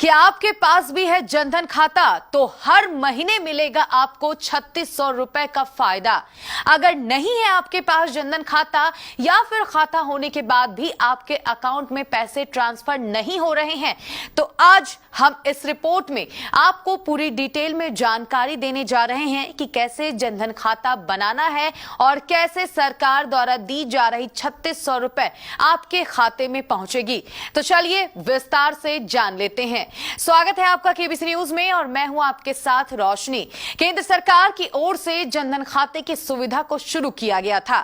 क्या आपके पास भी है जनधन खाता तो हर महीने मिलेगा आपको 3600 रुपए का फायदा। अगर नहीं है आपके पास जनधन खाता या फिर खाता होने के बाद भी आपके अकाउंट में पैसे ट्रांसफर नहीं हो रहे हैं तो आज हम इस रिपोर्ट में आपको पूरी डिटेल में जानकारी देने जा रहे हैं कि कैसे जनधन खाता बनाना है और कैसे सरकार द्वारा दी जा रही 3600 रुपए आपके खाते में पहुंचेगी। तो चलिए विस्तार से जान लेते हैं। स्वागत है आपका केबीसी न्यूज में और मैं हूं आपके साथ रोशनी। केंद्र सरकार की ओर से जनधन खाते की सुविधा को शुरू किया गया था।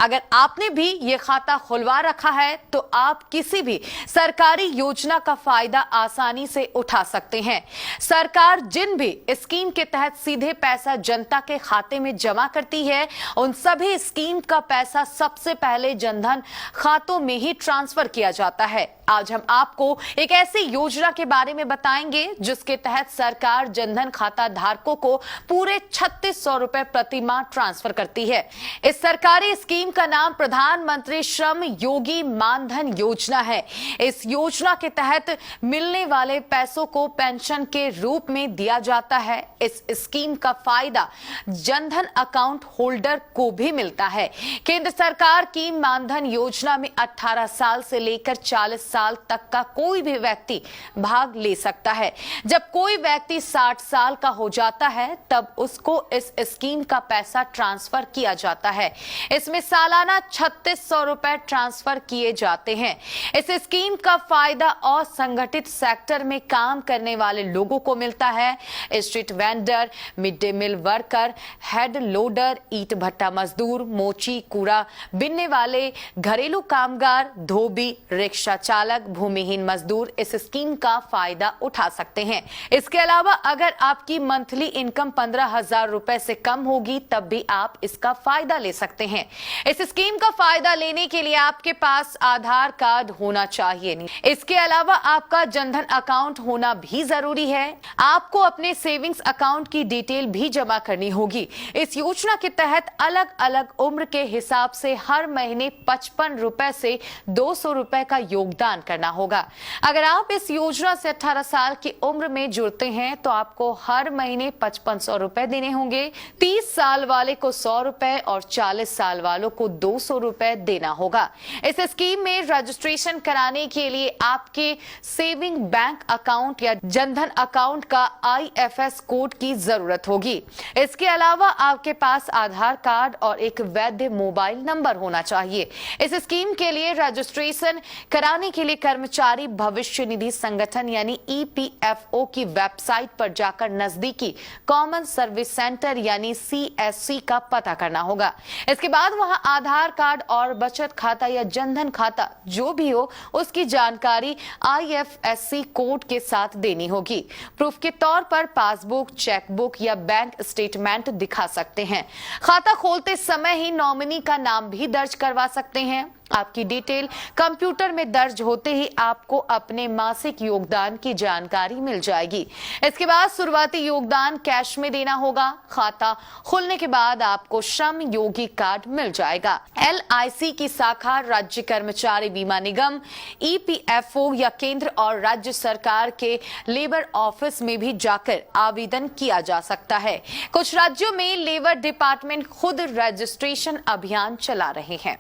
अगर आपने भी ये खाता खुलवा रखा है तो आप किसी भी सरकारी योजना का फायदा आसानी से उठा सकते हैं। सरकार जिन भी स्कीम के तहत सीधे पैसा जनता के खाते में जमा करती है उन सभी स्कीम का पैसा सबसे पहले जनधन खातों में ही ट्रांसफर किया जाता है। आज हम आपको एक ऐसी योजना के बारे में बताएंगे जिसके तहत सरकार जनधन खाता धारकों को पूरे 3600 रुपए प्रति माह ट्रांसफर करती है। इस सरकारी स्कीम का नाम प्रधानमंत्री श्रम योगी मानधन योजना है। इस योजना के तहत मिलने वाले पैसों को पेंशन के रूप में दिया जाता है। इस स्कीम का फायदा जनधन अकाउंट होल्डर को भी मिलता है। केंद्र सरकार की मानधन योजना में 18 साल से लेकर 40 साल तक का कोई भी व्यक्ति भाग ले सकता है। जब कोई व्यक्ति 60 साल का हो जाता है तब उसको इस स्कीम का पैसा ट्रांसफर किया जाता है। इसमें सालाना 3600 रुपए ट्रांसफर किए जाते हैं। इस स्कीम का फायदा असंगठित सेक्टर में काम करने वाले लोगों को मिलता है। Street vendor, mid day meal worker, head loader, ईंट भट्टा मजदूर, मोची कूड़ा बीनने वाले, घरेलू कामगार, धोबी, रिक्शा चालक, भूमिहीन मजदूर इस स्कीम का फायदा उठा सकते हैं। इसके अलावा अगर आपकी मंथली इनकम 15,000 रुपए से कम होगी तब भी आप इसका फायदा ले सकते हैं। इस स्कीम का फायदा लेने के लिए आपके पास आधार कार्ड होना चाहिए। इसके अलावा आपका जनधन अकाउंट होना भी जरूरी है। आपको अपने सेविंग्स अकाउंट की डिटेल भी जमा करनी होगी। इस योजना के तहत अलग अलग उम्र के हिसाब से हर महीने 55 रुपए से 200 रुपए का योगदान करना होगा। अगर आप इस योजना से 18 साल की उम्र में जुड़ते हैं तो आपको हर महीने 5500 रुपए देने होंगे। 30 साल वाले को 100 रुपए और 40 साल वालों को 200 रुपए देना होगा। इस स्कीम में रजिस्ट्रेशन कराने के लिए आपके सेविंग बैंक अकाउंट या जनधन अकाउंट का IFS कोड की जरूरत होगी। इसके अलावा आपके पास आधार कार्ड और एक वैध मोबाइल नंबर होना चाहिए। इस स्कीम के लिए रजिस्ट्रेशन कराने के लिए कर्मचारी भविष्य निधि संगठन यानी EPFO की वेबसाइट पर जाकर नजदीकी कॉमन सर्विस सेंटर यानी CSC का पता करना होगा। इसके बाद वहां आधार कार्ड और बचत खाता या जनधन खाता जो भी हो उसकी जानकारी IFSC कोड के साथ देनी होगी। प्रूफ के तौर पर पासबुक, चेकबुक या बैंक स्टेटमेंट दिखा सकते हैं। खाता खोलते समय ही नॉमिनी का नाम भी दर्ज करवा सकते हैं। आपकी डिटेल कंप्यूटर में दर्ज होते ही आपको अपने मासिक योगदान की जानकारी मिल जाएगी। इसके बाद शुरुआती योगदान कैश में देना होगा। खाता खुलने के बाद आपको श्रम योगी कार्ड मिल जाएगा। LIC की शाखा, राज्य कर्मचारी बीमा निगम, EPFO या केंद्र और राज्य सरकार के लेबर ऑफिस में भी जाकर आवेदन किया जा सकता है। कुछ राज्यों में लेबर डिपार्टमेंट खुद रजिस्ट्रेशन अभियान चला रहे हैं।